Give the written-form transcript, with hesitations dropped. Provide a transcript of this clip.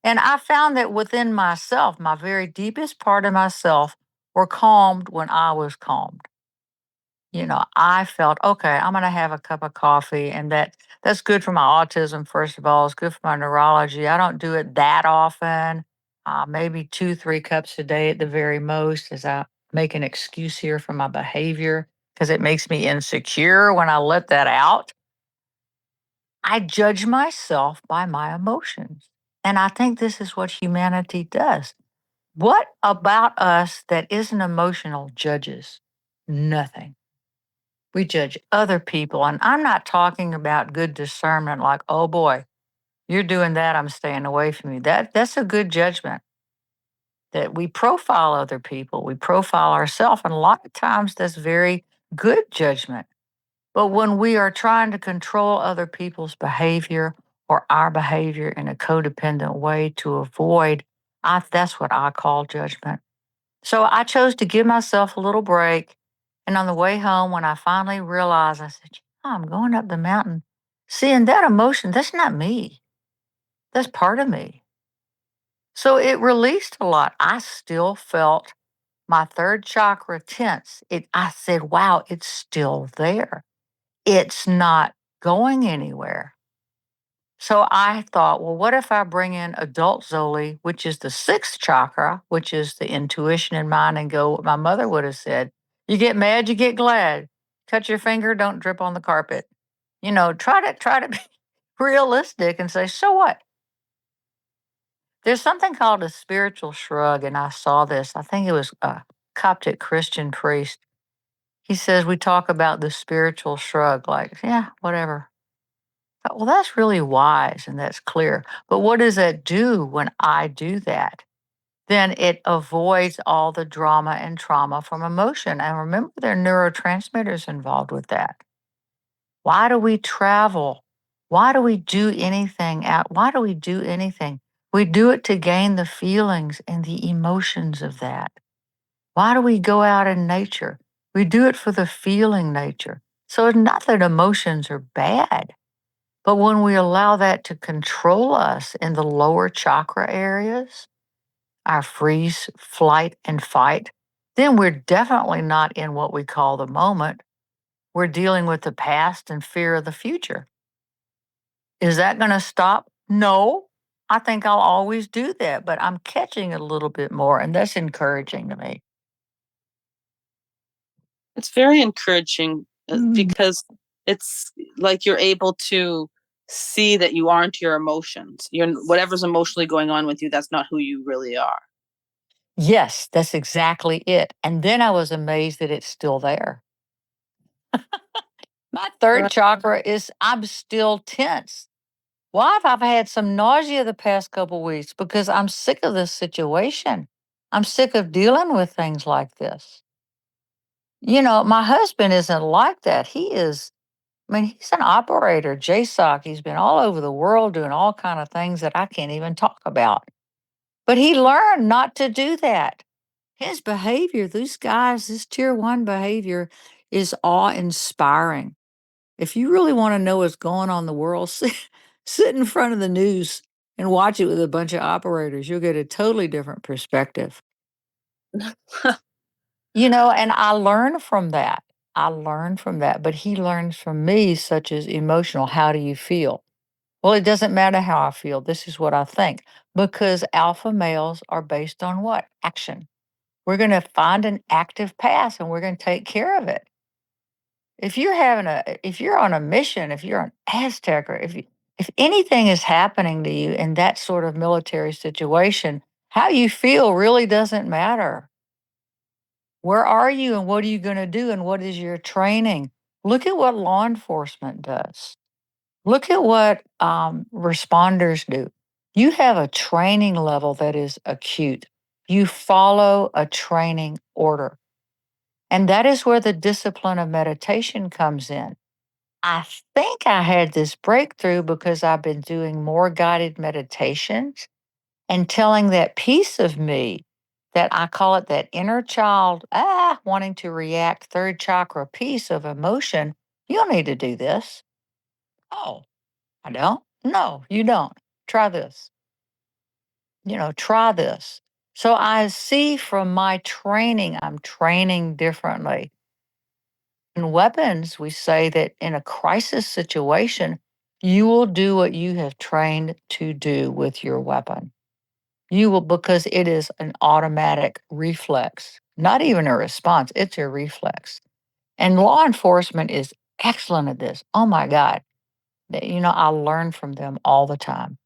And I found that within myself, my very deepest part of myself were calmed when I was calmed. I felt, okay, I'm going to have a cup of coffee, and that's good for my autism. First of all, it's good for my neurology. I don't do it that often, maybe 2, 3 cups a day at the very most, as I make an excuse here for my behavior because it makes me insecure when I let that out. I judge myself by my emotions. And I think this is what humanity does. What about us that isn't emotional judges? Nothing. We judge other people. And I'm not talking about good discernment like, oh boy, you're doing that, I'm staying away from you. That's a good judgment. That we profile other people, we profile ourselves, and a lot of times that's very good judgment. But when we are trying to control other people's behavior or our behavior in a codependent way to avoid, that's what I call judgment. So I chose to give myself a little break. And on the way home, when I finally realized, I said, "Yeah, I'm going up the mountain. Seeing that emotion, that's not me. That's part of me." So it released a lot. I still felt my third chakra tense. I said, wow, it's still there. It's not going anywhere. So I thought, well, what if I bring in adult Zoli, which is the sixth chakra, which is the intuition in mind, and go what my mother would have said. You get mad, you get glad. Cut your finger, don't drip on the carpet. Try to be realistic and say, so what? There's something called a spiritual shrug, and I saw this. I think it was a Coptic Christian priest. He says we talk about the spiritual shrug, like, yeah, whatever. Thought, well, that's really wise and that's clear. But what does that do when I do that? Then it avoids all the drama and trauma from emotion. And remember, there are neurotransmitters involved with that. Why do we travel? Why do we do anything out? Why do we do anything? We do it to gain the feelings and the emotions of that. Why do we go out in nature? We do it for the feeling nature. So it's not that emotions are bad. But when we allow that to control us in the lower chakra areas, our freeze, flight, and fight, then we're definitely not in what we call the moment. We're dealing with the past and fear of the future. Is that going to stop? No. I think I'll always do that, but I'm catching it a little bit more, and that's encouraging to me. It's very encouraging Mm. because it's like you're able to see that you aren't your emotions. You're whatever's emotionally going on with you, that's not who you really are. Yes, that's exactly it. And then I was amazed that it's still there. My third Right. chakra is, I'm still tense. Why have I had some nausea the past couple weeks? Because I'm sick of this situation. I'm sick of dealing with things like this. My husband isn't like that. He's an operator, JSOC. He's been all over the world doing all kind of things that I can't even talk about. But he learned not to do that. His behavior, these guys, this tier one behavior is awe inspiring. If you really want to know what's going on in the world, sit in front of the news and watch it with a bunch of operators. You'll get a totally different perspective. And I learn from that. I learn from that. But he learns from me, such as emotional. How do you feel? Well, it doesn't matter how I feel. This is what I think. Because alpha males are based on what? Action. We're going to find an active path and we're going to take care of it. If you're on a mission, if you're an Aztec, or if anything is happening to you in that sort of military situation, how you feel really doesn't matter. Where are you and what are you going to do and what is your training? Look at what law enforcement does. Look at what responders do. You have a training level that is acute. You follow a training order. And that is where the discipline of meditation comes in. I think I had this breakthrough because I've been doing more guided meditations and telling that piece of me that I call it that inner child, wanting to react, third chakra piece of emotion. You don't need to do this. Oh, I don't? No, you don't. Try this. Try this. So I see from my training, I'm training differently. In weapons, we say that in a crisis situation, you will do what you have trained to do with your weapon. You will, because it is an automatic reflex, not even a response, it's a reflex. And law enforcement is excellent at this. Oh my God. I learn from them all the time.